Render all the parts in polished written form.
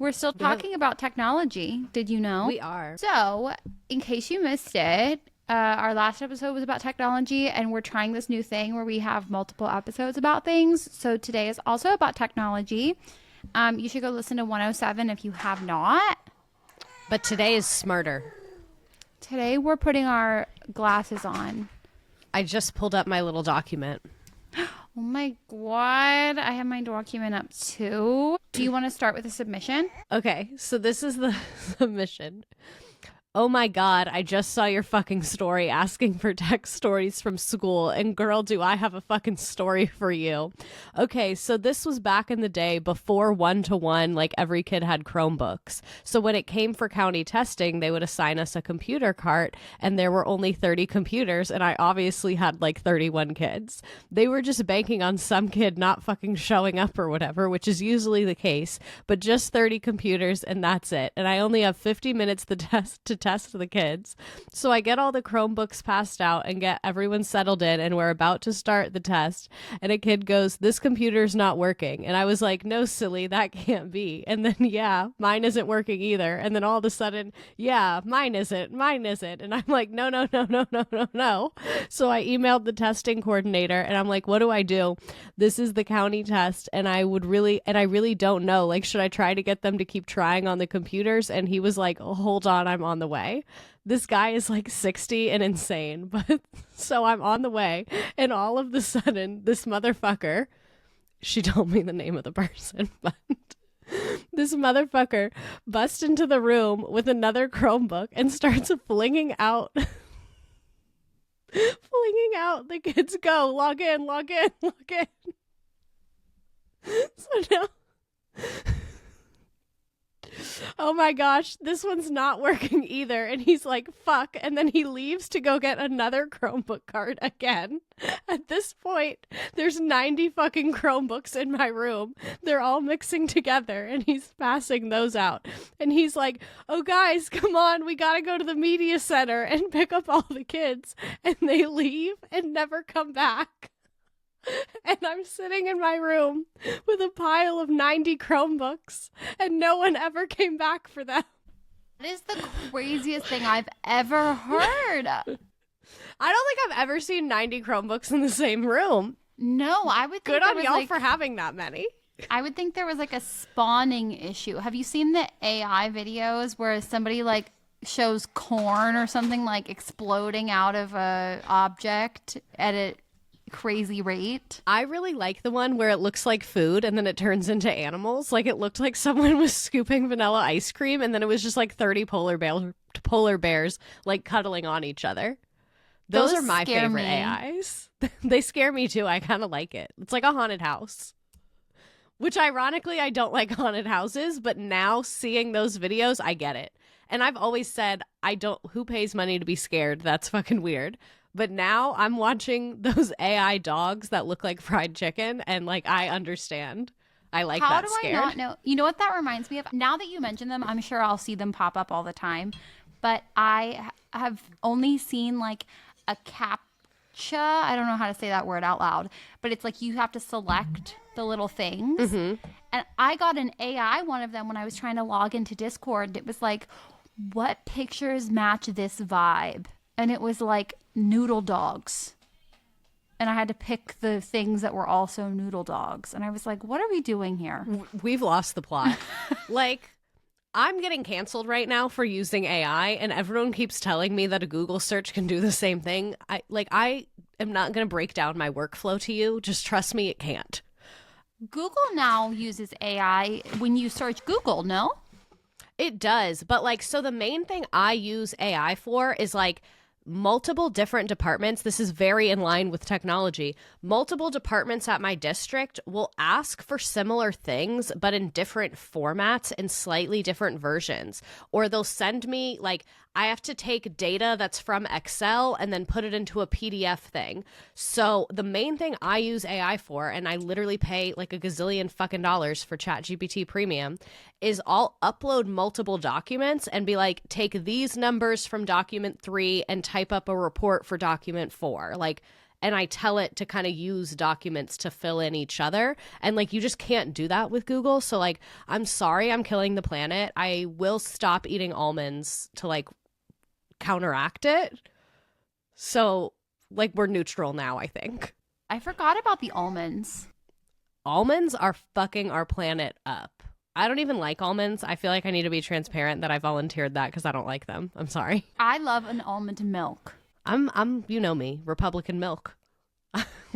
we're still talking about technology. Did you know? We are. So, in case you missed it, our last episode was about technology, and we're trying this new thing where we have multiple episodes about things. So today is also about technology. You should go listen to 107 if you have not. But today is smarter. Today we're putting our glasses on. I just pulled up my little document. Oh my God. I have my document up too. Do you want to start with a submission? Okay, so this is the submission. Oh my God, I just saw your fucking story asking for tech stories from school, and girl, do I have a fucking story for you. Okay, so this was back in the day before one-to-one, like every kid had Chromebooks. So when it came for county testing, they would assign us a computer cart, and there were only 30 computers, and I obviously had like 31 kids. They were just banking on some kid not fucking showing up or whatever, which is usually the case, but just 30 computers, and that's it. And I only have 50 minutes to test the kids. So I get all the Chromebooks passed out and get everyone settled in, and we're about to start the test, and a kid goes, "This computer's not working." And I was like, "No, silly, that can't be." And then, yeah, mine isn't working either. And then all of a sudden, yeah, mine isn't. And I'm like, no. So I emailed the testing coordinator, and I'm like, "What do I do? This is the county test, and I really don't know. Like, should I try to get them to keep trying on the computers?" And he was like, "Oh, hold on, I'm on the way." This guy is like 60 and insane, but so I'm on the way, and all of a sudden, this motherfucker, she told me the name of the person, but this motherfucker busts into the room with another Chromebook and starts flinging out the kids go, log in. So now, oh my gosh, this one's not working either. And he's like, fuck. And then he leaves to go get another Chromebook card again. At this point, there's 90 fucking Chromebooks in my room. They're all mixing together, and he's passing those out. And he's like, "Oh guys, come on, we gotta go to the media center and pick up all the kids." And they leave and never come back. And I'm sitting in my room with a pile of 90 Chromebooks, and no one ever came back for them. That is the craziest thing I've ever heard. I don't think I've ever seen 90 Chromebooks in the same room. No, I would think Good there on was y'all like, for having that many. I would think there was like a spawning issue. Have you seen the AI videos where somebody like shows corn or something like exploding out of a object at a crazy rate? I really like the one where it looks like food and then it turns into animals. Like it looked like someone was scooping vanilla ice cream, and then it was just like 30 polar bears like cuddling on each other. Those are my favorite AIs. They scare me too. I kind of like it. It's like a haunted house. Which ironically, I don't like haunted houses, but now seeing those videos, I get it. And I've always said, who pays money to be scared? That's fucking weird. But now I'm watching those AI dogs that look like fried chicken, and like, I understand. I like How that do scared. I not know? You know what that reminds me of? Now that you mention them, I'm sure I'll see them pop up all the time. But I have only seen like a CAPTCHA. I don't know how to say that word out loud, but it's like you have to select the little things. Mm-hmm. And I got an AI one of them when I was trying to log into Discord. It was like, what pictures match this vibe? And it was like noodle dogs. And I had to pick the things that were also noodle dogs. And I was like, what are we doing here? We've lost the plot. Like, I'm getting canceled right now for using AI, and everyone keeps telling me that a Google search can do the same thing. I am not going to break down my workflow to you. Just trust me, it can't. Google now uses AI when you search Google, no? It does. But like, so the main thing I use AI for is like multiple different departments. This is very in line with technology. Multiple departments at my district will ask for similar things, but in different formats and slightly different versions. Or they'll send me, like, I have to take data that's from Excel and then put it into a PDF thing. So the main thing I use AI for, and I literally pay like a gazillion fucking dollars for ChatGPT Premium, is I'll upload multiple documents and be like, take these numbers from document 3 and type up a report for document 4. Like, and I tell it to kind of use documents to fill in each other. And like, you just can't do that with Google. So like, I'm sorry, I'm killing the planet. I will stop eating almonds to like counteract it. So like, we're neutral now, I think. I forgot about the almonds. Almonds are fucking our planet up. I don't even like almonds. I feel like I need to be transparent that I volunteered that because I don't like them. I'm sorry. I love an almond milk. I'm you know me, Republican milk.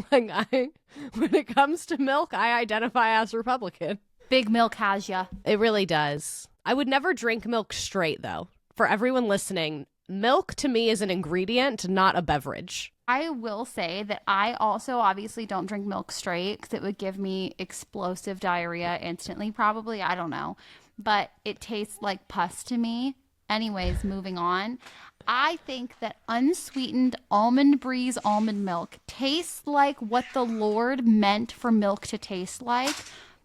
When it comes to milk, I identify as Republican. Big milk has ya. It really does. I would never drink milk straight though. For everyone listening, milk to me is an ingredient, not a beverage. I will say that I also obviously don't drink milk straight because it would give me explosive diarrhea instantly, probably. I don't know. But it tastes like pus to me. Anyways, moving on. I think that unsweetened almond breeze almond milk tastes like what the Lord meant for milk to taste like,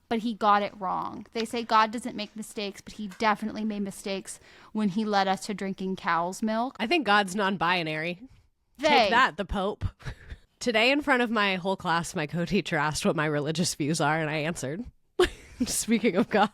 but he got it wrong. They say God doesn't make mistakes, but he definitely made mistakes when he led us to drinking cow's milk. I think God's non-binary. Take that, the Pope. Today, in front of my whole class, my co-teacher asked what my religious views are, and I answered. Speaking of God.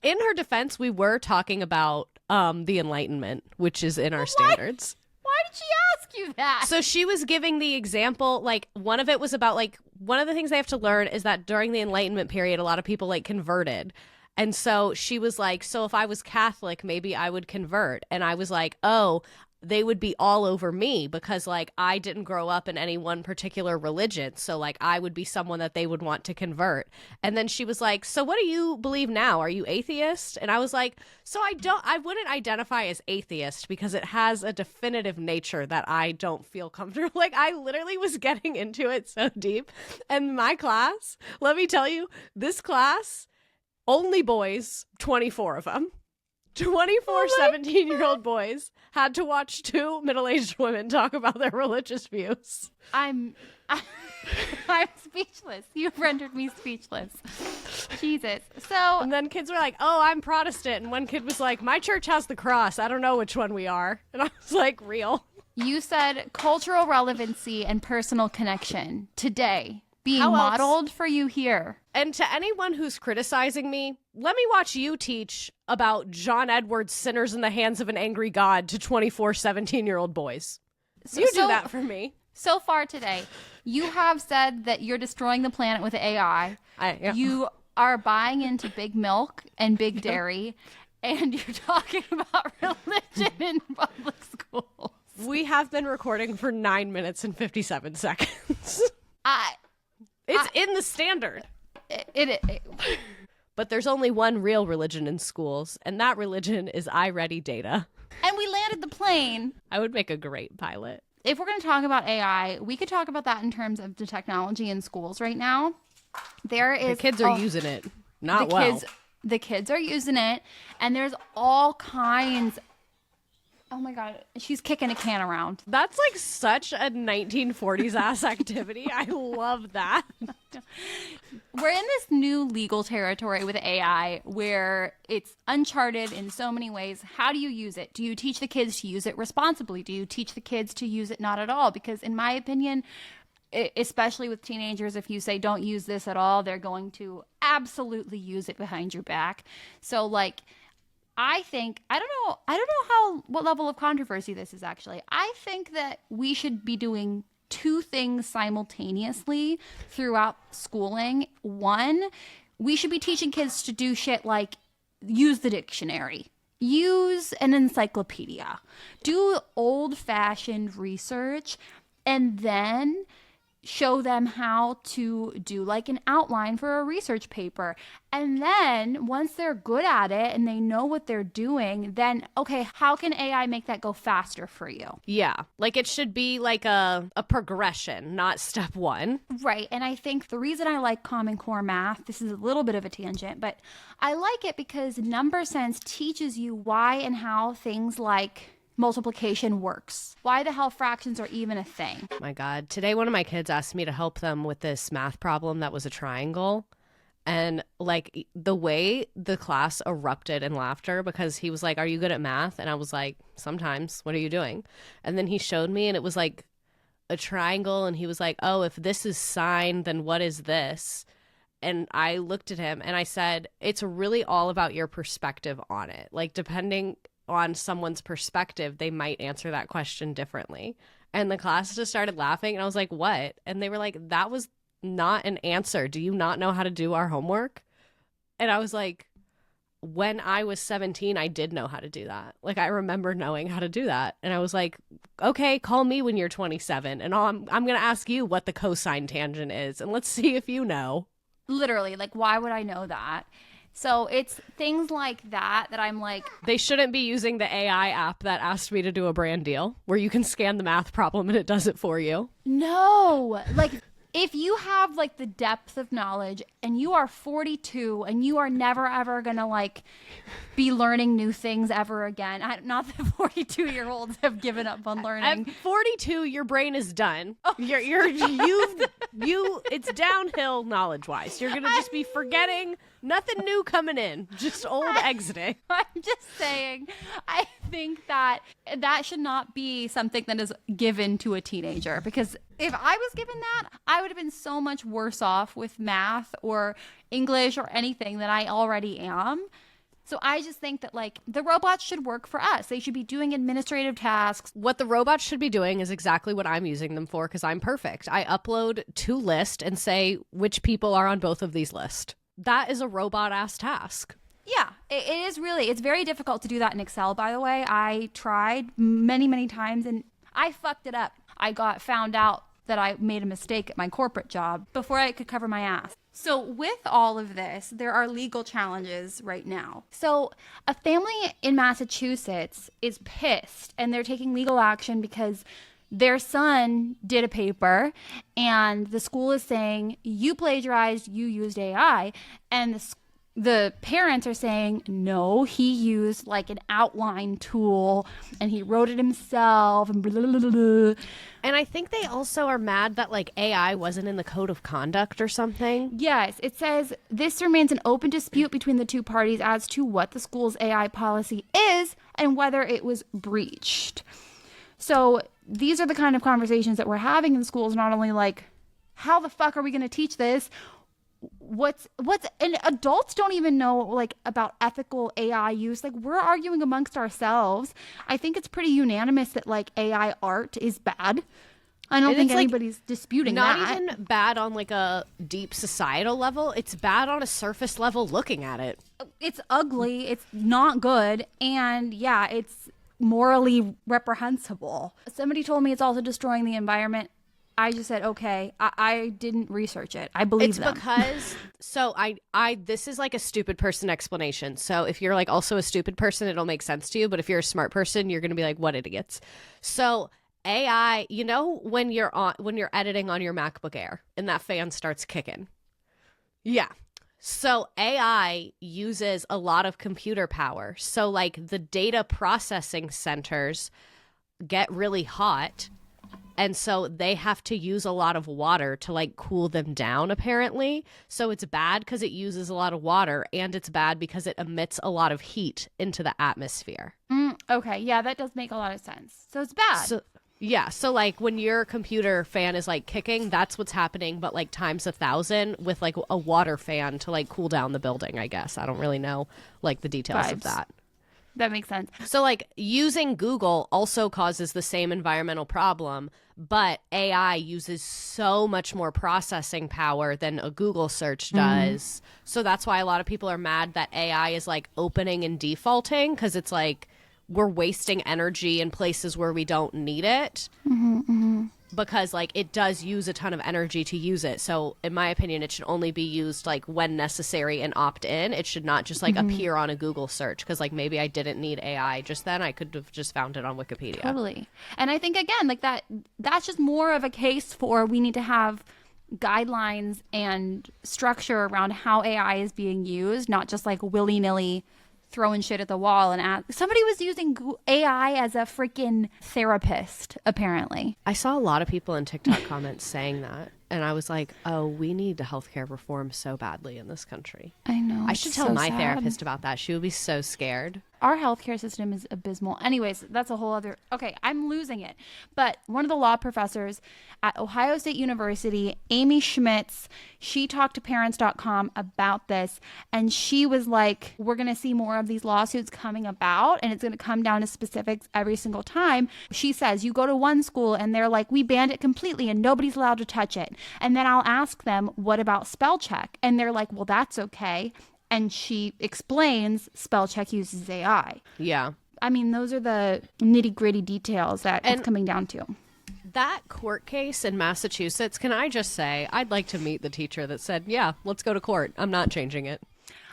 In her defense, we were talking about the Enlightenment, which is in our standards. Why did she ask you that? So she was giving the example, like, one of it was about, like, one of the things they have to learn is that during the Enlightenment period, a lot of people, like, converted. And so she was like, so if I was Catholic, maybe I would convert. And I was like, oh, they would be all over me because like I didn't grow up in any one particular religion. So like I would be someone that they would want to convert. And then she was like, so what do you believe now? Are you atheist? And I was like, so I wouldn't identify as atheist because it has a definitive nature that I don't feel comfortable. Like I literally was getting into it so deep. And my class, let me tell you, this class, only boys, 24 of them. 24 17-year-old boys had to watch two middle-aged women talk about their religious views. I'm speechless. You've rendered me speechless. Jesus. So And then kids were like, oh, I'm Protestant. And one kid was like, my church has the cross. I don't know which one we are. And I was like, real. You said cultural relevancy and personal connection today being How else? modeled for you here. And to anyone who's criticizing me, let me watch you teach about John Edwards' Sinners in the Hands of an Angry God to 24 17-year-old boys. You do that for me. So far today, you have said that you're destroying the planet with AI. Yeah. You are buying into big milk and big dairy, and you're talking about religion in public schools. We have been recording for 9 minutes and 57 seconds. It's in the standard. But there's only one real religion in schools, and that religion is iReady data. And we landed the plane. I would make a great pilot. If we're going to talk about AI, we could talk about that in terms of the technology in schools right now. There is The kids are using it. Not well. The kids are using it, and there's all kinds. Oh my God, she's kicking a can around. That's like such a 1940s ass activity. I love that. We're in this new legal territory with AI where it's uncharted in so many ways. How do you use it? Do you teach the kids to use it responsibly? Do you teach the kids to use it not at all? Because in my opinion, especially with teenagers, if you say don't use this at all, they're going to absolutely use it behind your back. So like, I think, I don't know what level of controversy this is actually. I think that we should be doing two things simultaneously throughout schooling. One, we should be teaching kids to do shit like use the dictionary, use an encyclopedia, do old-fashioned research, and then show them how to do like an outline for a research paper. And then once they're good at it and they know what they're doing, then, okay, how can AI make that go faster for you? Yeah. Like it should be like a progression, not step one. Right. And I think the reason I like Common Core math, this is a little bit of a tangent, but I like it because Number Sense teaches you why and how things like multiplication works. Why the hell fractions are even a thing. My God. Today, one of my kids asked me to help them with this math problem that was a triangle. And like the way the class erupted in laughter because he was like, are you good at math? And I was like, sometimes. What are you doing? And then he showed me and it was like a triangle, and he was like, oh, if this is sine, then what is this? And I looked at him and I said, it's really all about your perspective on it. Like, depending on someone's perspective, they might answer that question differently. And the class just started laughing, and I was like, what? And they were like, that was not an answer. Do you not know how to do our homework? And I was like, when I was 17, I did know how to do that. Like, I remember knowing how to do that. And I was like, okay, call me when you're 27. And I'm going to ask you what the cosine tangent is. And let's see if you know. Literally, like, why would I know that? So it's things like that I'm like... They shouldn't be using the AI app that asked me to do a brand deal where you can scan the math problem and it does it for you. No. Like... If you have like the depth of knowledge and you are 42 and you are never ever gonna like be learning new things ever again, not that 42-year-olds have given up on learning. At 42, your brain is done. Oh. It's downhill knowledge wise. You're gonna just be forgetting, nothing new coming in, just old exiting. I'm just saying, I think that should not be something that is given to a teenager, because if I was given that, I would have been so much worse off with math or English or anything than I already am. So I just think that like the robots should work for us. They should be doing administrative tasks. What the robots should be doing is exactly what I'm using them for, because I'm perfect. I upload to list and say which people are on both of these lists. That is a robot-ass task. Yeah, it is really. It's very difficult to do that in Excel, by the way. I tried many, many times and I fucked it up. I got found out that I made a mistake at my corporate job before I could cover my ass. So with all of this, there are legal challenges right now. So a family in Massachusetts is pissed and they're taking legal action because their son did a paper and the school is saying, you plagiarized, you used AI. And the parents are saying, no, he used like an outline tool and he wrote it himself and blah, blah, blah, blah. And I think they also are mad that like AI wasn't in the code of conduct or something. Yes, it says this remains an open dispute between the two parties as to what the school's AI policy is and whether it was breached. So these are the kind of conversations that we're having in schools, not only like, how the fuck are we going to teach this? And adults don't even know like about ethical AI use. Like, we're arguing amongst ourselves. I think it's pretty unanimous that like AI art is bad. I don't think anybody's disputing that. Not even bad on like a deep societal level. It's bad on a surface level looking at it. It's ugly. It's not good. And yeah, it's morally reprehensible. Somebody told me it's also destroying the environment. I just said, okay, I didn't research it. I believe them. It's because, so I this is like a stupid person explanation. So if you're like also a stupid person, it'll make sense to you. But if you're a smart person, you're going to be like, what idiots? So AI, you know, when you're editing on your MacBook Air and that fan starts kicking. Yeah. So AI uses a lot of computer power. So like the data processing centers get really hot. And so they have to use a lot of water to like cool them down, apparently. So it's bad because it uses a lot of water, and it's bad because it emits a lot of heat into the atmosphere. Okay. Yeah, that does make a lot of sense. So it's bad. So, yeah. So like when your computer fan is like kicking, that's what's happening, but like times 1,000 with like a water fan to like cool down the building, I guess. I don't really know like the details of that. That makes sense. So like using Google also causes the same environmental problem, but AI uses so much more processing power than a Google search does. So that's why a lot of people are mad that AI is like opening and defaulting, because it's like we're wasting energy in places where we don't need it. Because like it does use a ton of energy to use it. So in my opinion, it should only be used like when necessary and opt in. It should not just like appear on a Google search, because like maybe I didn't need AI just then. I could have just found it on Wikipedia. Totally. And I think again, like that's just more of a case for we need to have guidelines and structure around how AI is being used, not just like willy-nilly throwing shit at the wall. And somebody was using AI as a freaking therapist, apparently. I saw a lot of people in TikTok comments saying that, and I was like, oh, we need healthcare reform so badly in this country. I know. I should tell my therapist about that. She would be so scared. Our healthcare system is abysmal. Anyways, that's a whole other. Okay, I'm losing it. But one of the law professors at Ohio State University, Amy Schmitz, she talked to parents.com about this, and she was like, we're going to see more of these lawsuits coming about, and it's going to come down to specifics every single time. She says, you go to one school and they're like, we banned it completely and nobody's allowed to touch it. And then I'll ask them, what about spell check? And they're like, well, that's okay. And she explains spell check uses AI. Yeah. I mean, those are the nitty gritty details that it's coming down to. That court case in Massachusetts, can I just say, I'd like to meet the teacher that said, yeah, let's go to court. I'm not changing it.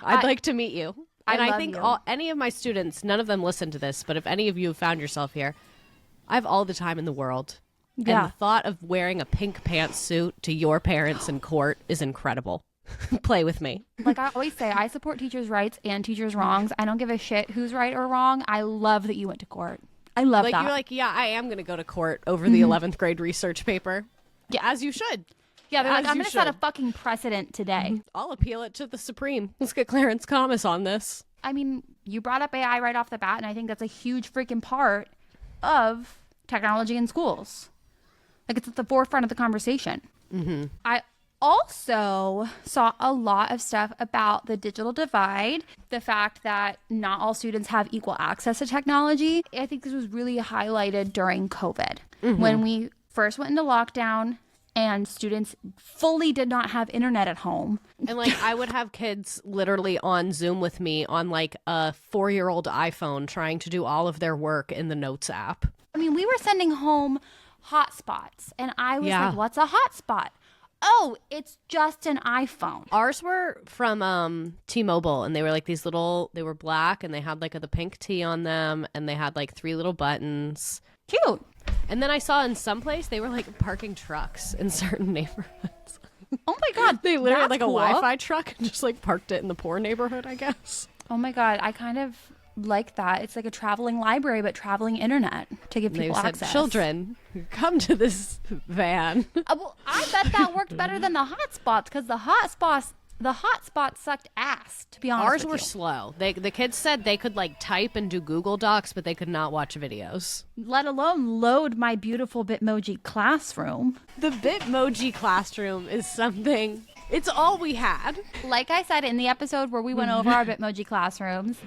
I'd like to meet you. And I think any of my students, none of them listen to this, but if any of you have found yourself here, I have all the time in the world. Yeah. And the thought of wearing a pink pantsuit to your parents in court is incredible. Play with me. Like I always say, I support teachers' rights and teachers' wrongs. I don't give a shit who's right or wrong. I love that you went to court. I love Like that. you're like, yeah, I am going to go to court over the 11th grade research paper. Yeah, as you should. Yeah, they're like, As I'm you going to set a should. fucking precedent today. I'll appeal it to the Supreme. Let's get Clarence Thomas on this. I mean, you brought up AI right off the bat, and I think that's a huge freaking part of technology in schools. Like, it's at the forefront of the conversation. Mm-hmm. I also saw a lot of stuff about the digital divide, the fact that not all students have equal access to technology. I think this was really highlighted during COVID when we first went into lockdown and students fully did not have internet at home. And like I would have kids literally on Zoom with me on like a 4-year-old iPhone trying to do all of their work in the Notes app. I mean, we were sending home hotspots, and I was Yeah. like, what's a hotspot? Oh, it's just an iPhone. Ours were from T-Mobile, and they were like these little, they were black, and they had like the pink T on them, and they had like 3 little buttons. Cute. And then I saw in some place they were like parking trucks in certain neighborhoods. Oh my God. They literally had that's like a cool. Wi-Fi truck and just like parked it in the poor neighborhood, I guess. Oh my God. I kind of like that. It's like a traveling library, but traveling internet to give And they people said, access. children, come to this van. Well, I bet that worked better than the hotspots because the hotspots sucked ass, to be honest Ours with were you. slow. The kids said they could like type and do Google Docs, but they could not watch videos. Let alone load my beautiful Bitmoji classroom. The Bitmoji classroom is something. It's all we had. Like I said in the episode where we went over our Bitmoji classrooms,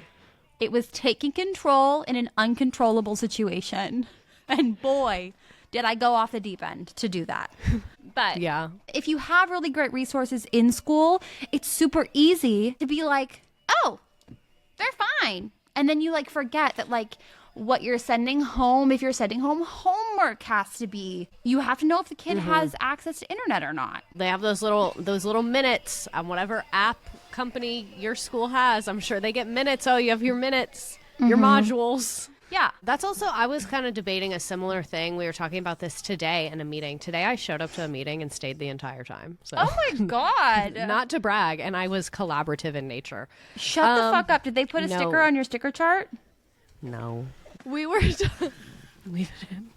it was taking control in an uncontrollable situation. And boy, did I go off the deep end to do that. But Yeah. if you have really great resources in school, it's super easy to be like, oh, they're fine. And then you like forget that like what you're sending home, if you're sending home homework has to be, you have to know if the kid has access to internet or not. They have those little minutes on whatever app company your school has. I'm sure they get minutes. Oh, you have your minutes, your modules. Yeah. That's also, I was kind of debating a similar thing. We were talking about this today in a meeting. Today I showed up to a meeting and stayed the entire time. So Oh my God. not to brag, and I was collaborative in nature. Shut the fuck up. Did they put a no. sticker on your sticker chart? No. We were leave it in.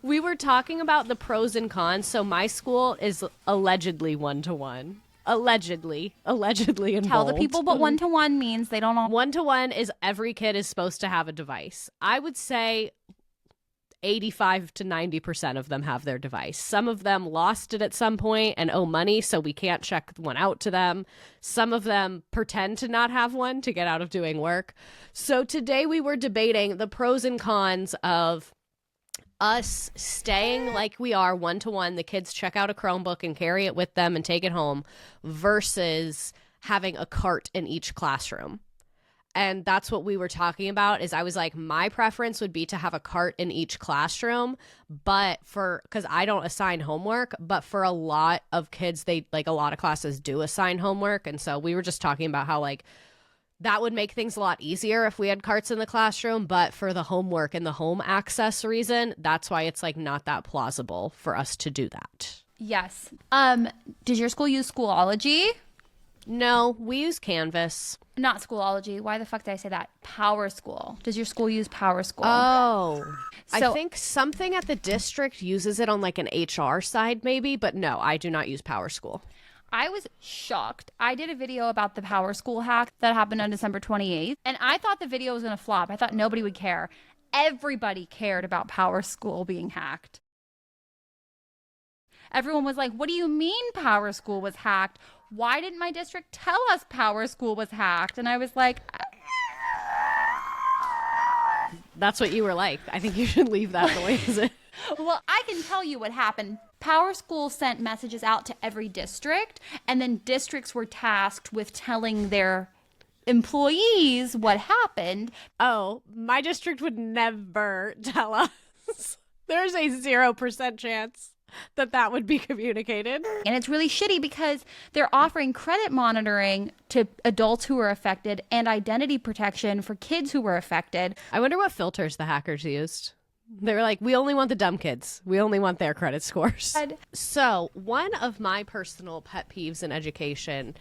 We were talking about the pros and cons. So my school is allegedly 1-to-1. Allegedly in Tell the bold. people what 1-to-1 means. They don't all. 1-to-1 is every kid is supposed to have a device. I would say 85 to 90% of them have their device. Some of them lost it at some point and owe money, so we can't check one out to them. Some of them pretend to not have one to get out of doing work. So today we were debating the pros and cons of us staying like we are 1-to-1. The kids check out a Chromebook and carry it with them and take it home versus having a cart in each classroom. And that's what we were talking about is I was like, my preference would be to have a cart in each classroom, but because I don't assign homework, but for a lot of kids, they like a lot of classes do assign homework. And so we were just talking about how like that would make things a lot easier if we had carts in the classroom. But for the homework and the home access reason, that's why it's like not that plausible for us to do that. Yes. Did your school use Schoolology? No, we use Canvas. Not Schoolology. Why the fuck did I say that? Power School. Does your school use Power School? Oh, So- I think something at the district uses it on like an HR side maybe, but no, I do not use Power School. I was shocked. I did a video about the Power School hack that happened on December 28th, and I thought the video was going to flop. I thought nobody would care. Everybody cared about Power School being hacked. Everyone was like, what do you mean Power School was hacked? Why didn't my district tell us Power School was hacked? And I was like, That's what you were like. I think you should leave that the way it is. well, I can tell you what happened. Power School sent messages out to every district, and then districts were tasked with telling their employees what happened. Oh, my district would never tell us. There's a 0% chance that would be communicated. And it's really shitty because they're offering credit monitoring to adults who were affected and identity protection for kids who were affected. I wonder what filters the hackers used. They were like, we only want the dumb kids. We only want their credit scores. So one of my personal pet peeves in education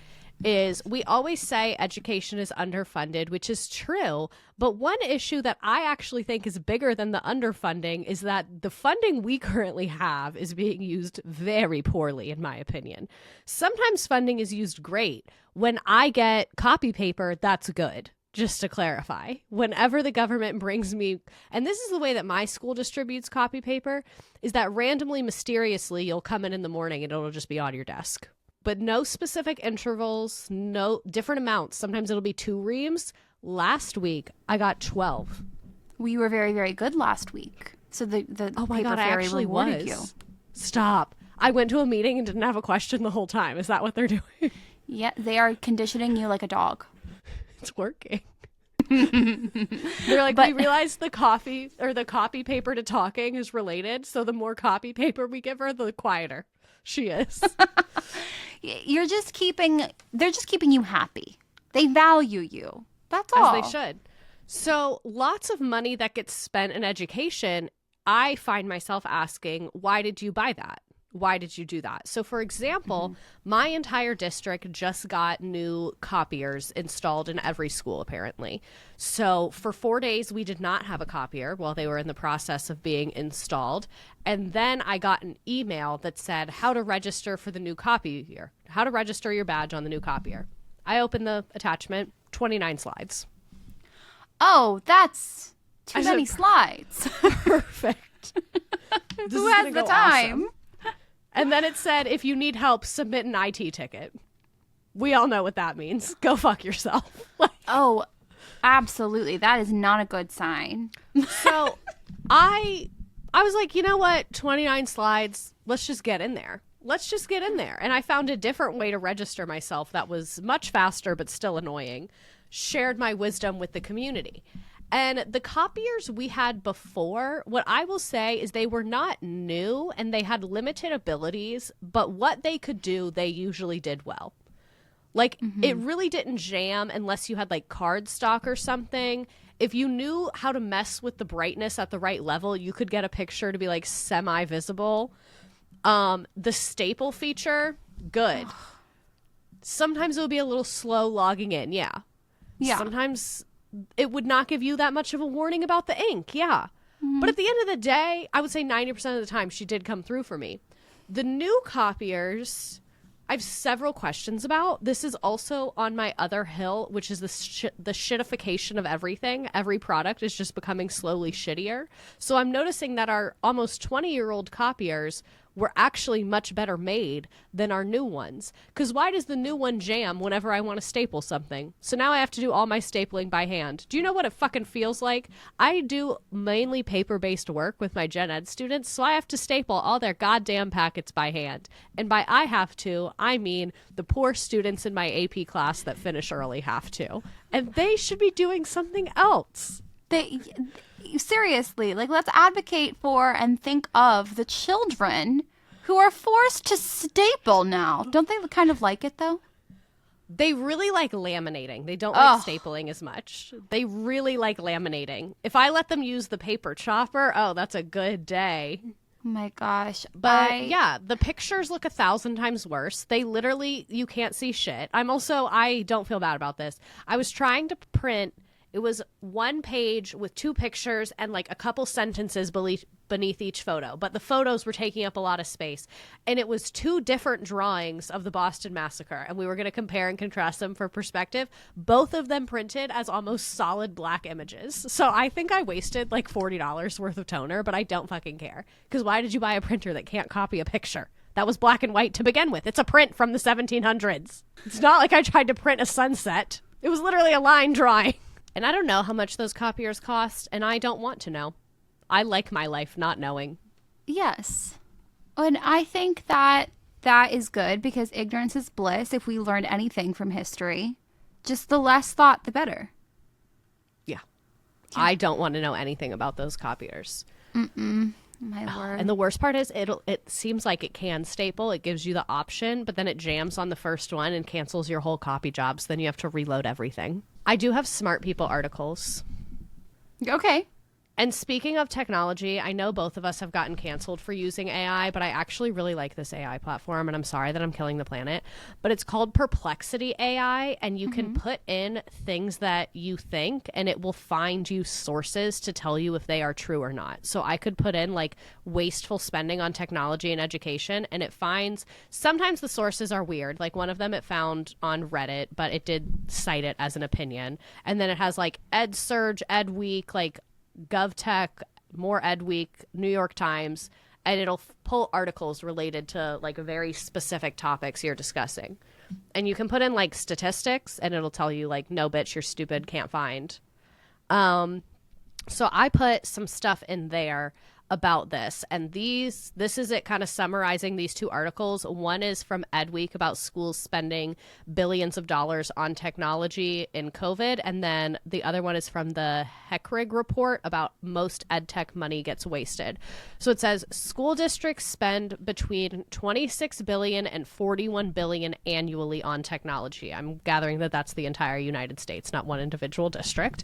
is we always say education is underfunded, which is true. But one issue that I actually think is bigger than the underfunding is that the funding we currently have is being used very poorly, in my opinion. Sometimes funding is used great. When I get copy paper, that's good. Just to clarify, whenever the government brings me, and this is the way that my school distributes copy paper, is that randomly, mysteriously, you'll come in the morning and it'll just be on your desk. But no specific intervals, no different amounts. Sometimes it'll be 2 reams. Last week, I got 12. We were very, very good last week. So the Oh my paper God, I fairy actually rewarded was. you. Stop. I went to a meeting and didn't have a question the whole time. Is that what they're doing? Yeah, they are conditioning you like a dog. It's working. They're like, we realized the copy paper to talking is related. So the more copy paper we give her, the quieter she is. They're just keeping you happy. They value you. That's all. As they should. So lots of money that gets spent in education, I find myself asking, why did you buy that? Why did you do that? So, for example, my entire district just got new copiers installed in every school, apparently. So, for 4 days, we did not have a copier while they were in the process of being installed. And then I got an email that said how to register for the new copier, how to register your badge on the new copier. I opened the attachment, 29 slides. Oh, that's too many slides. Perfect. Who has the time? Awesome. And then it said, if you need help, submit an IT ticket. We all know what that means. Go fuck yourself. Oh, absolutely. That is not a good sign. So I was like, you know what? 29 slides. Let's just get in there. And I found a different way to register myself that was much faster, but still annoying. Shared my wisdom with the community. And the copiers we had before, what I will say is they were not new and they had limited abilities, but what they could do, they usually did well. Like, it really didn't jam unless you had, like, card stock or something. If you knew how to mess with the brightness at the right level, you could get a picture to be, like, semi-visible. The staple feature, good. Sometimes it would be a little slow logging in, yeah. Sometimes it would not give you that much of a warning about the ink. Yeah. But at the end of the day, I would say 90% of the time she did come through for me. The new copiers, I have several questions about. This is also on my other hill, which is the shitification of everything. Every product is just becoming slowly shittier. So I'm noticing that our almost 20-year-old copiers were actually much better made than our new ones. Because why does the new one jam whenever I want to staple something? So now I have to do all my stapling by hand. Do you know what it fucking feels like? I do mainly paper-based work with my gen ed students, so I have to staple all their goddamn packets by hand. And by I have to, I mean the poor students in my AP class that finish early have to. And they should be doing something else. Seriously, like, let's advocate for and think of the children who are forced to staple now. Don't they kind of like it, though? They really like laminating. They don't like stapling as much. They really like laminating. If I let them use the paper chopper, oh, that's a good day. Oh my gosh. But yeah, the pictures look 1,000 times worse. They literally, you can't see shit. I don't feel bad about this. I was trying to print It was one page with 2 pictures and like a couple sentences beneath each photo, but the photos were taking up a lot of space. And it was 2 different drawings of the Boston Massacre, and we were going to compare and contrast them for perspective. Both of them printed as almost solid black images. So I think I wasted like $40 worth of toner, but I don't fucking care. Because why did you buy a printer that can't copy a picture? That was black and white to begin with. It's a print from the 1700s. It's not like I tried to print a sunset. It was literally a line drawing. And I don't know how much those copiers cost, and I don't want to know. I like my life not knowing. Yes. And I think that that is good because ignorance is bliss if we learned anything from history. Just the less thought, the better. Yeah. I don't want to know anything about those copiers. My word. And the worst part is it seems like it can staple. It gives you the option, but then it jams on the first one and cancels your whole copy job. So then you have to reload everything. I do have smart people articles. Okay. And speaking of technology, I know both of us have gotten canceled for using AI, but I actually really like this AI platform, and I'm sorry that I'm killing the planet. But it's called Perplexity AI, and you can put in things that you think, and it will find you sources to tell you if they are true or not. So I could put in, like, wasteful spending on technology and education, and it finds sometimes the sources are weird. Like, one of them it found on Reddit, but it did cite it as an opinion. And then it has, like, EdSurge, EdWeek, like, GovTech, more EdWeek, New York Times, and it'll pull articles related to like very specific topics you're discussing. And you can put in like statistics and it'll tell you like, no, bitch, you're stupid, can't find. So I put some stuff in there about this, and this is it kind of summarizing these 2 articles. One is from EdWeek about schools spending billions of dollars on technology in COVID, and then the other one is from the HECRIG report about most EdTech money gets wasted. So it says school districts spend between $26 billion and $41 billion annually on technology. I'm gathering that that's the entire United States, not one individual district.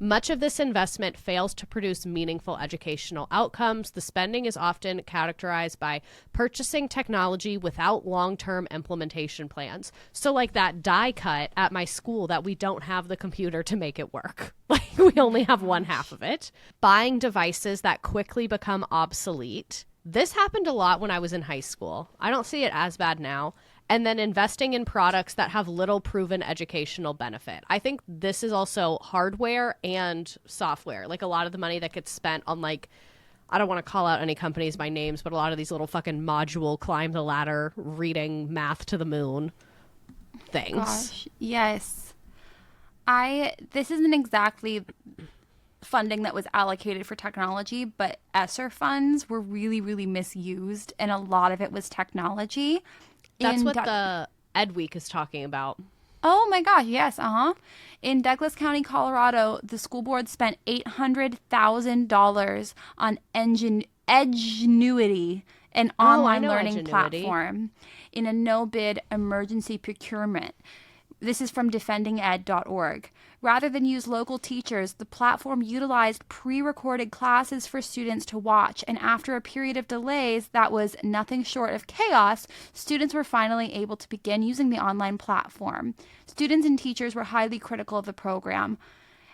Much of this investment fails to produce meaningful educational outcomes. The spending is often categorized by purchasing technology without long-term implementation plans. So like that die cut at my school that we don't have the computer to make it work. Like we only have one half of it. Buying devices that quickly become obsolete. This happened a lot when I was in high school. I don't see it as bad now. And then investing in products that have little proven educational benefit. I think this is also hardware and software. Like a lot of the money that gets spent on like, I don't want to call out any companies by names, but a lot of these little fucking module, climb the ladder, reading math to the moon things. Gosh, yes. This isn't exactly funding that was allocated for technology, but ESSER funds were really, really misused, and a lot of it was technology. That's what the EdWeek is talking about. Oh my gosh, yes, In Douglas County, Colorado, the school board spent $800,000 on Edgenuity, an online learning platform, in a no-bid emergency procurement. This is from defendinged.org. Rather than use local teachers, the platform utilized pre-recorded classes for students to watch, and after a period of delays that was nothing short of chaos, students were finally able to begin using the online platform. Students and teachers were highly critical of the program,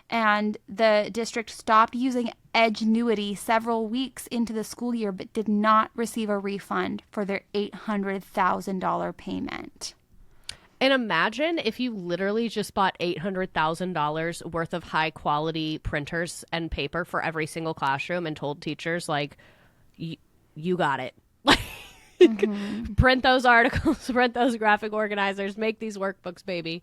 and the district stopped using Edgenuity several weeks into the school year but did not receive a refund for their $800,000 payment. And imagine if you literally just bought $800,000 worth of high quality printers and paper for every single classroom and told teachers, like, you got it. Print those articles, print those graphic organizers, make these workbooks, baby.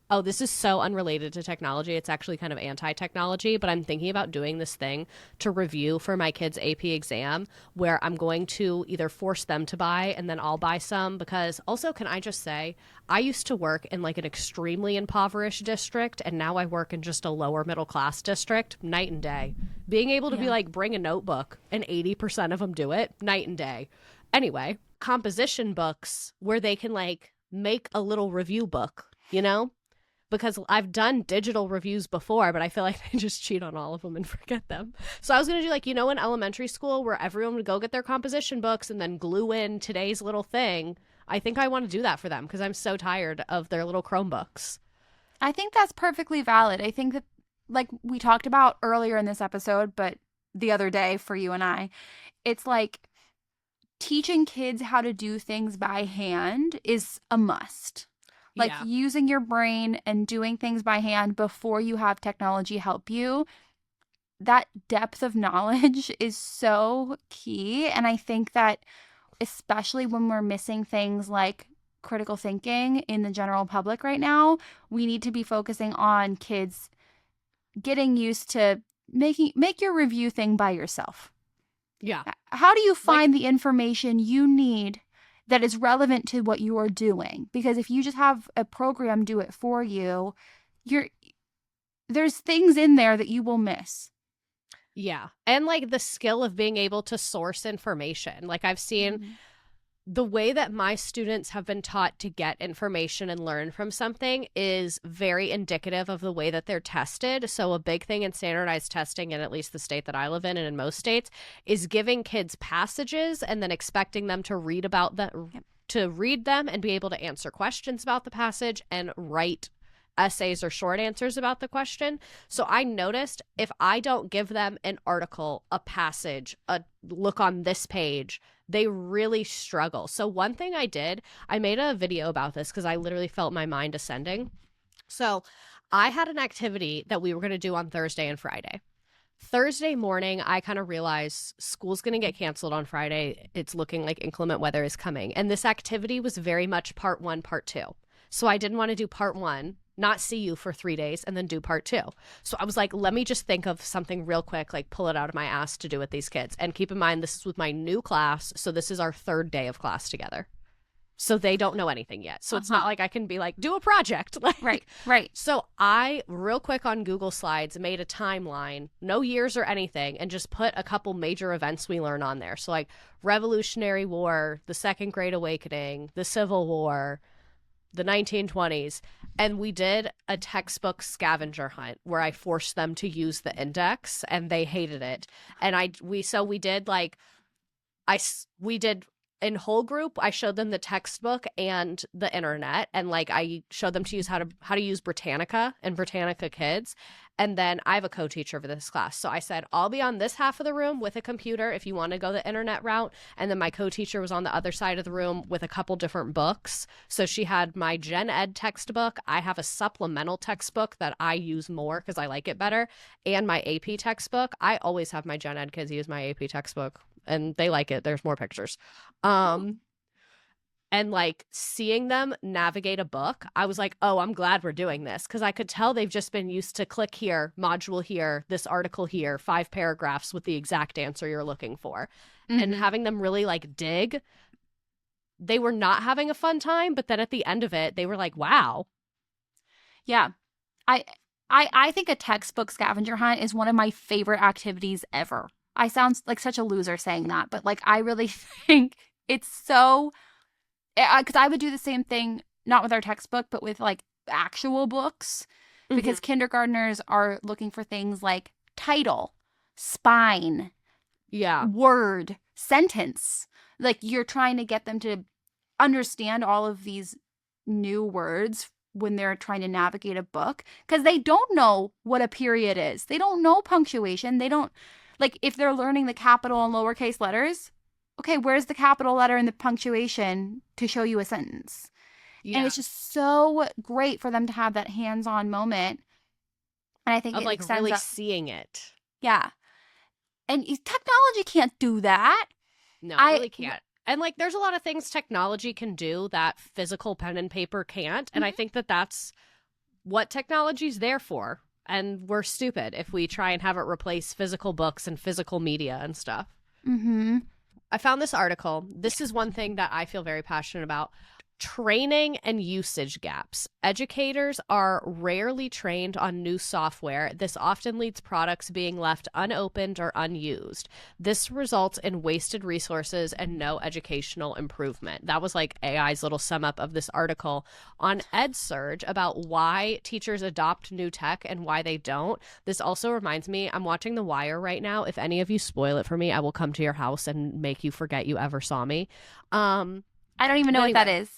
Oh, this is so unrelated to technology. It's actually kind of anti-technology, but I'm thinking about doing this thing to review for my kids' AP exam where I'm going to either force them to buy and then I'll buy some, because also, can I just say, I used to work in like an extremely impoverished district, and now I work in just a lower middle class district. Night and day. Being able to be like, bring a notebook, and 80% of them do it, night and day. Anyway, composition books where they can like make a little review book, you know? Because I've done digital reviews before, but I feel like I just cheat on all of them and forget them. So I was going to do like, in elementary school where everyone would go get their composition books and then glue in today's little thing. I think I want to do that for them because I'm so tired of their little Chromebooks. I think that's perfectly valid. I think that like we talked about earlier in this episode, but the other day for you and I, it's like teaching kids how to do things by hand is a must. Like Yeah. using your brain and doing things by hand before you have technology help you. That depth of knowledge is so key. And I think that especially when we're missing things like critical thinking in the general public right now, we need to be focusing on kids getting used to make your review thing by yourself. Yeah. How do you find the information you need that is relevant to what you are doing? Because if you just have a program do it for you, there's things in there that you will miss. Yeah. And like the skill of being able to source information. Like I've seen the way that my students have been taught to get information and learn from something is very indicative of the way that they're tested. So a big thing in standardized testing, in at least the state that I live in and in most states, is giving kids passages and then expecting them to read about them, to read them and be able to answer questions about the passage and write essays or short answers about the question. So I noticed if I don't give them an article, a passage, a look on this page, they really struggle. So one thing I did, I made a video about this because I literally felt my mind ascending. So I had an activity that we were going to do on Thursday and Friday. Thursday morning, I kind of realized school's going to get canceled on Friday. It's looking like inclement weather is coming. And this activity was very much part 1, part 2. So I didn't want to do part 1, not see you for 3 days, and then do part 2. So I was like, let me just think of something real quick, like pull it out of my ass to do with these kids. And keep in mind, this is with my new class. So this is our 3rd day of class together. So they don't know anything yet. So it's not like I can be like, do a project. Like, Right. So I, real quick on Google Slides, made a timeline, no years or anything, and just put a couple major events we learn on there. So like Revolutionary War, the Second Great Awakening, the Civil War, the 1920s, and we did a textbook scavenger hunt where I forced them to use the index, and they hated it. And we did in whole group. I showed them the textbook and the internet, and like I showed them to use how to use Britannica and Britannica Kids. And then I have a co-teacher for this class. So I said, I'll be on this half of the room with a computer if you want to go the internet route. And then my co-teacher was on the other side of the room with a couple different books. So she had my Gen Ed textbook. I have a supplemental textbook that I use more because I like it better. And my AP textbook. I always have my Gen Ed kids use my AP textbook, and they like it. There's more pictures. And like seeing them navigate a book, I was like, oh, I'm glad we're doing this, because I could tell they've just been used to click here, module here, this article here, 5 paragraphs with the exact answer you're looking for. And having them really like dig, they were not having a fun time. But then at the end of it, they were like, wow. Yeah. I think a textbook scavenger hunt is one of my favorite activities ever. I sound like such a loser saying that, but like I really think it's so, because I would do the same thing, not with our textbook, but with like actual books, because kindergartners are looking for things like title, spine, word, sentence. Like you're trying to get them to understand all of these new words when they're trying to navigate a book, because they don't know what a period is. They don't know punctuation. They don't, like if they're learning the capital and lowercase letters, okay, where's the capital letter and the punctuation to show you a sentence? Yeah. And it's just so great for them to have that hands-on moment. And I think of it like extends really up. seeing it. Yeah. And technology can't do that. No, it really can't. And like there's a lot of things technology can do that physical pen and paper can't. And I think that that's what technology's there for. And we're stupid if we try and have it replace physical books and physical media and stuff. I found this article. This is one thing that I feel very passionate about. Training and usage gaps. Educators are rarely trained on new software. This often leads products being left unopened or unused. This results in wasted resources and no educational improvement. That was like AI's little sum up of this article on EdSurge about why teachers adopt new tech and why they don't. This also reminds me, I'm watching The Wire right now. If any of you spoil it for me, I will come to your house and make you forget you ever saw me. I don't even know what that is.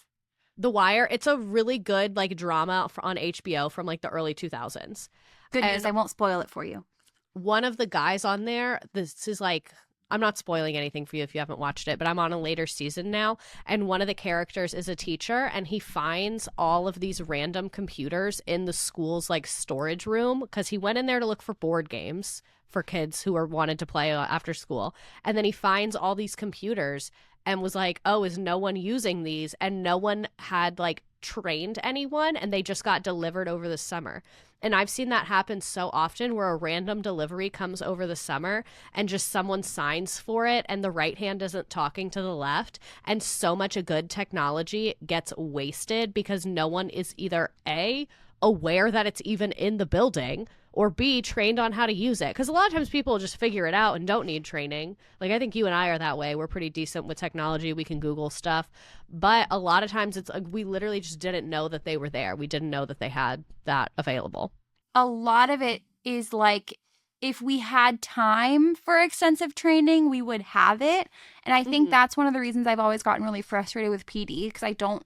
The Wire, it's a really good like drama on HBO from like the early 2000s. Good news. And I won't spoil it for you. one of the guys on there, this is like, I'm not spoiling anything for you if you haven't watched it, but I'm on a later season now. And one of the characters is a teacher, and he finds all of these random computers in the school's like storage room because he went in there to look for board games for kids who wanted to play after school. And then he finds all these computers and was like, oh, is no one using these? And no one had like trained anyone, and they just got delivered over the summer. And I've seen that happen so often where a random delivery comes over the summer and just someone signs for it and the right hand isn't talking to the left. And so much of good technology gets wasted because no one is either A, aware that it's even in the building, or B, trained on how to use it. Because a lot of times people just figure it out and don't need training. Like, I think you and I are that way. We're pretty decent with technology. We can Google stuff. But a lot of times it's like we literally just didn't know that they were there. We didn't know that they had that available. A lot of it is like, if we had time for extensive training, we would have it. And I think that's one of the reasons I've always gotten really frustrated with PD, because I don't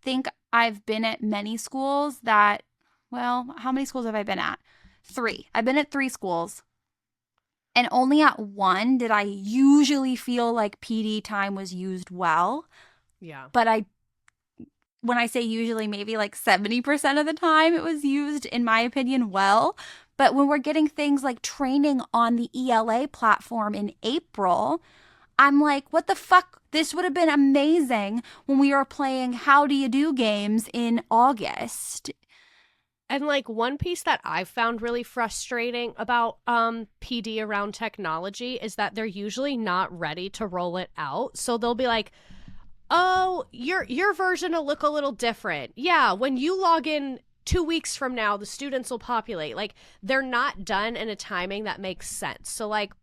think I've been at many schools that, well, how many schools have I been at? 3. I've been at 3 schools, and only at one did I usually feel like PD time was used well. Yeah. But when I say usually, maybe like 70% of the time it was used, in my opinion, well. But when we're getting things like training on the ELA platform in April, I'm like, what the fuck? This would have been amazing when we were playing How Do You Do games in August. And like one piece that I've found really frustrating about PD around technology is that they're usually not ready to roll it out. So they'll be like, oh, your version will look a little different. Yeah, when you log in 2 weeks from now, the students will populate. Like, they're not done in a timing that makes sense. So like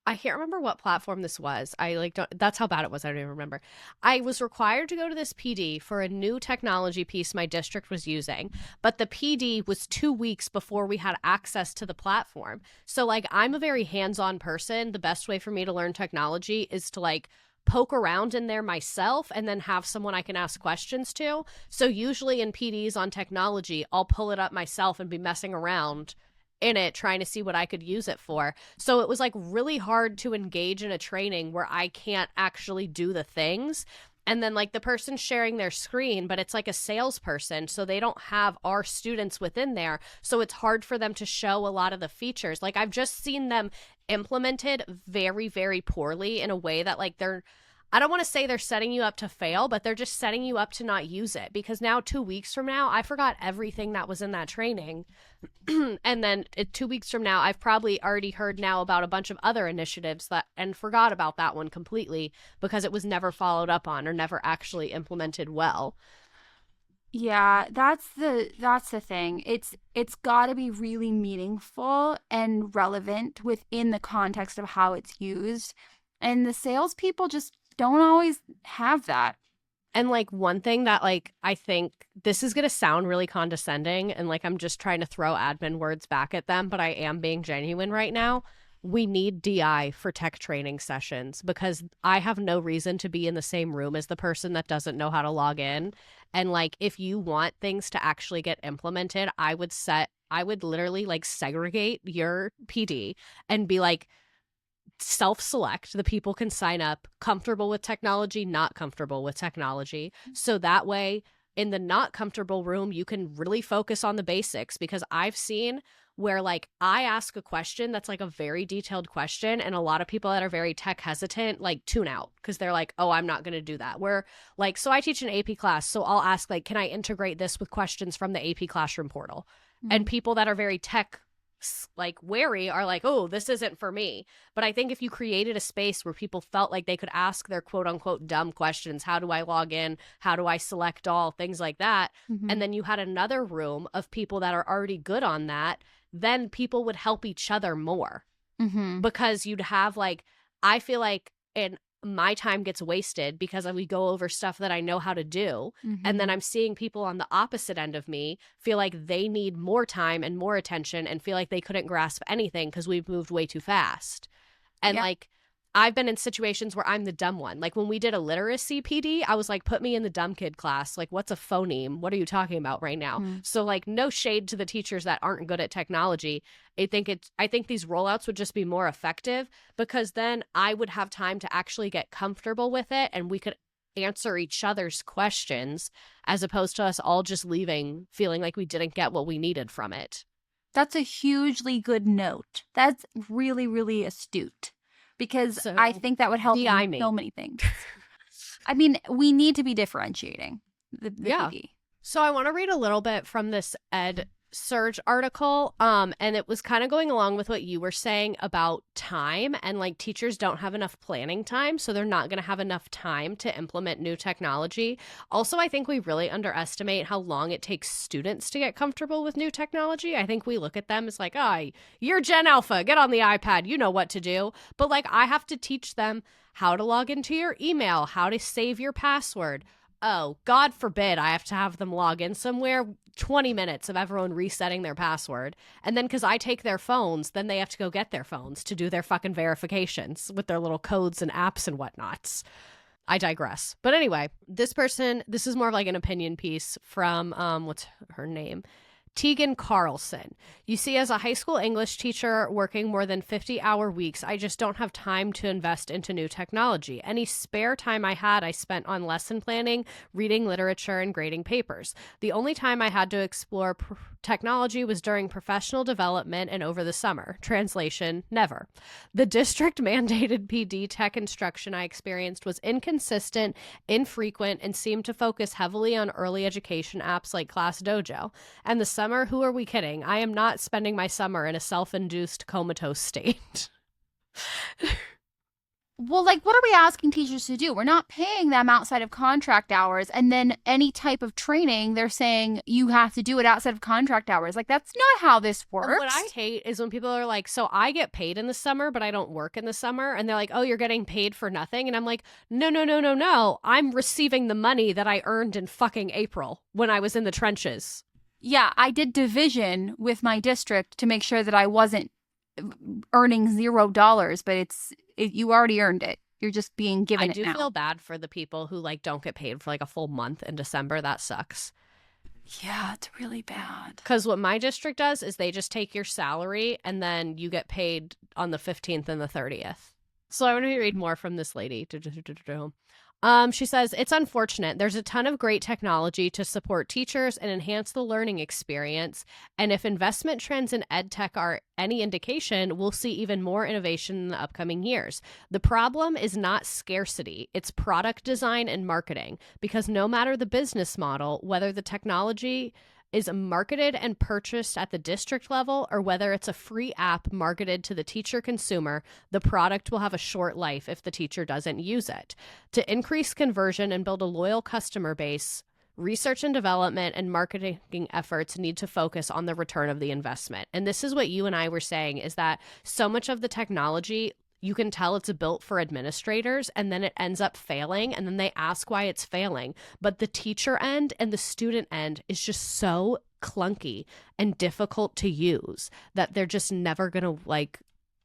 I can't remember what platform this was. That's how bad it was. I don't even remember. I was required to go to this PD for a new technology piece my district was using, but the PD was 2 weeks before we had access to the platform. So like, I'm a very hands-on person. The best way for me to learn technology is to like poke around in there myself and then have someone I can ask questions to. So usually in PDs on technology, I'll pull it up myself and be messing around in it trying to see what I could use it for. So it was like really hard to engage in a training where I can't actually do the things. And then like the person sharing their screen, but it's like a salesperson, so they don't have our students within there. So it's hard for them to show a lot of the features. Like, I've just seen them implemented very, very poorly in a way that like I don't want to say they're setting you up to fail, but they're just setting you up to not use it, because now 2 weeks from now, I forgot everything that was in that training. And then 2 weeks from now, I've probably already heard now about a bunch of other initiatives and forgot about that one completely because it was never followed up on or never actually implemented well. Yeah, that's the thing. It's got to be really meaningful and relevant within the context of how it's used. And the salespeople just don't always have that. And like one thing that like I think this is going to sound really condescending and like I'm just trying to throw admin words back at them, but I am being genuine right now. We need DI for tech training sessions because I have no reason to be in the same room as the person that doesn't know how to log in. And like, if you want things to actually get implemented, I would literally like segregate your PD and be like, self-select. The people can sign up comfortable with technology, not comfortable with technology. So that way, in the not comfortable room, you can really focus on the basics, because I've seen where like I ask a question that's like a very detailed question and a lot of people that are very tech hesitant like tune out because they're like, oh, I'm not going to do that. Where like, so I teach an AP class, so I'll ask like, can I integrate this with questions from the AP classroom portal? Mm-hmm. And people that are very tech like wary are like, oh, this isn't for me. But I think if you created a space where people felt like they could ask their quote unquote dumb questions, how do I log in? How do I select all? Things like that. Mm-hmm. And then you had another room of people that are already good on that, then people would help each other more. Mm-hmm. Because you'd have like, I feel like my time gets wasted because we go over stuff that I know how to do. Mm-hmm. And then I'm seeing people on the opposite end of me feel like they need more time and more attention and feel like they couldn't grasp anything because we've moved way too fast. And like, I've been in situations where I'm the dumb one. Like when we did a literacy PD, I was like, put me in the dumb kid class. Like, what's a phoneme? What are you talking about right now? So like no shade to the teachers that aren't good at technology. I think these rollouts would just be more effective because then I would have time to actually get comfortable with it and we could answer each other's questions as opposed to us all just leaving feeling like we didn't get what we needed from it. That's a hugely good note. That's really, really astute because So, I think that would help DI in me. so many things. I mean, we need to be differentiating the Yeah. PD. So I want to read a little bit from this Ed Surge article, and it was kind of going along with what you were saying about time, and like teachers don't have enough planning time, so they're not going to have enough time to implement new technology. Also, I think we really underestimate how long it takes students to get comfortable with new technology. I think we look at them as like, oh, you're Gen Alpha, get on the iPad, you know what to do. But like I have to teach them how to log into your email, how to save your password. Oh, God forbid I have to have them log in somewhere, 20 minutes of everyone resetting their password. And then because I take their phones, then they have to go get their phones to do their fucking verifications with their little codes and apps and whatnots. I digress. But anyway, this is more of like an opinion piece from, what's her name? Tegan Carlson. You see, as a high school English teacher working more than 50-hour weeks, I just don't have time to invest into new technology. Any spare time I had, I spent on lesson planning, reading literature, and grading papers. The only time I had to explore technology was during professional development and over the summer. Translation, never. The district mandated PD tech instruction I experienced was inconsistent, infrequent, and seemed to focus heavily on early education apps like Class Dojo. And the summer, who are we kidding? I am not spending my summer in a self-induced comatose state. Well, like, what are we asking teachers to do? We're not paying them outside of contract hours. And then any type of training, they're saying you have to do it outside of contract hours. Like, that's not how this works. What I hate is when people are like, so I get paid in the summer, but I don't work in the summer. And they're like, oh, you're getting paid for nothing. And I'm like, no. I'm receiving the money that I earned in fucking April when I was in the trenches. Yeah, I did division with my district to make sure that I wasn't earning $0, but you already earned it. You're just being given it now. I do feel bad for the people who like don't get paid for like a full month in December. That sucks. Yeah, it's really bad. Because what my district does is they just take your salary and then you get paid on the 15th and the 30th. So I want to read more from this lady. She says, it's unfortunate. There's a ton of great technology to support teachers and enhance the learning experience. And if investment trends in ed tech are any indication, we'll see even more innovation in the upcoming years. The problem is not scarcity. It's product design and marketing. Because no matter the business model, whether the technology is marketed and purchased at the district level or whether it's a free app marketed to the teacher consumer, the product will have a short life if the teacher doesn't use it. To increase conversion and build a loyal customer base, research and development and marketing efforts need to focus on the return of the investment. And this is what you and I were saying, is that so much of the technology, you can tell it's built for administrators and then it ends up failing and then they ask why it's failing. But the teacher end and the student end is just so clunky and difficult to use that they're just never going to like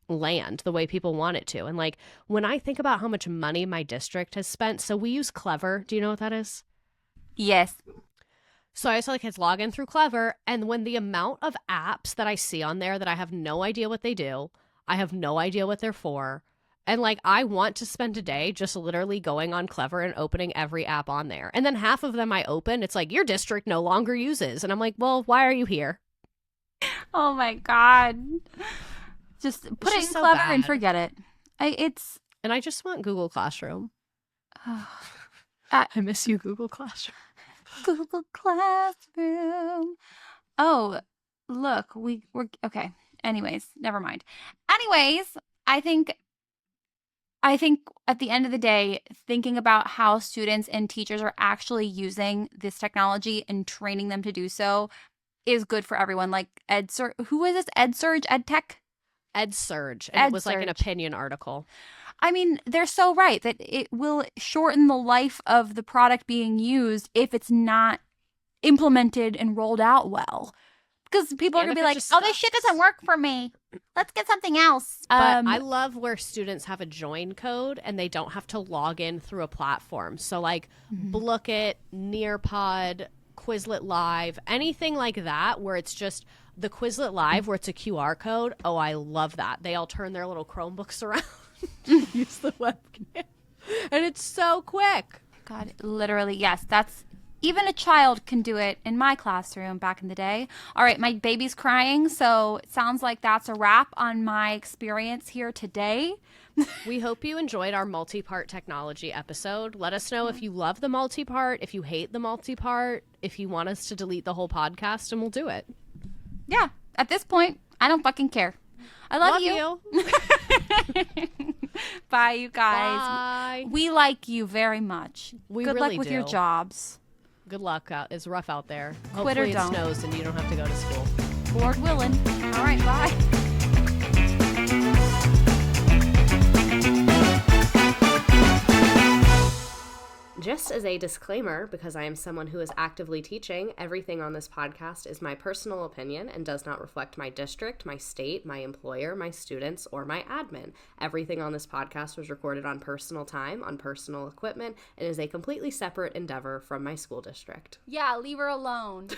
land the way people want it to. And like when I think about how much money my district has spent, so we use Clever. Do you know what that is? Yes. So I used to like kids log in through Clever, and when the amount of apps that I see on there that I have no idea what they do, I have no idea what they're for. And like, I want to spend a day just literally going on Clever and opening every app on there. And then half of them I open, it's like, your district no longer uses. And I'm like, well, why are you here? Oh my God. Just put it in so Clever and bad. forget it. And I just want Google Classroom. I miss you, Google Classroom. Google Classroom. Oh, look, we're okay. Anyways, never mind. Anyways, I think at the end of the day, thinking about how students and teachers are actually using this technology and training them to do so is good for everyone. Like who is this? EdSurge, EdTech? EdSurge. And it was like an EdSurge. opinion article. I mean, they're so right that it will shorten the life of the product being used if it's not implemented and rolled out well. because people are And gonna if be it like, just "Oh, this shit sucks. doesn't work for me. Let's get something else." But I love where students have a join code and they don't have to log in through a platform. So like Blookit, Nearpod, Quizlet Live, anything like that where it's just the Quizlet Live where it's a QR code. Oh, I love that. They all turn their little Chromebooks around use the webcam. And it's so quick. God, literally, yes. That's even a child can do it in my classroom back in the day. All right, my baby's crying, so it sounds like that's a wrap on my experience here today. We hope you enjoyed our multi-part technology episode. Let us know if you love the multi-part, if you hate the multi-part, if you want us to delete the whole podcast, and we'll do it. Yeah, at this point, I don't fucking care. I love you. Bye, you guys. Bye. We like you very much. We Good really luck with do. your jobs. Good luck. It's rough out there. Quit or Hopefully it don't. snows and you don't have to go to school. Lord willing. All right, bye. Just as a disclaimer, because I am someone who is actively teaching, everything on this podcast is my personal opinion and does not reflect my district, my state, my employer, my students, or my admin. Everything on this podcast was recorded on personal time, on personal equipment, and is a completely separate endeavor from my school district. Yeah, leave her alone.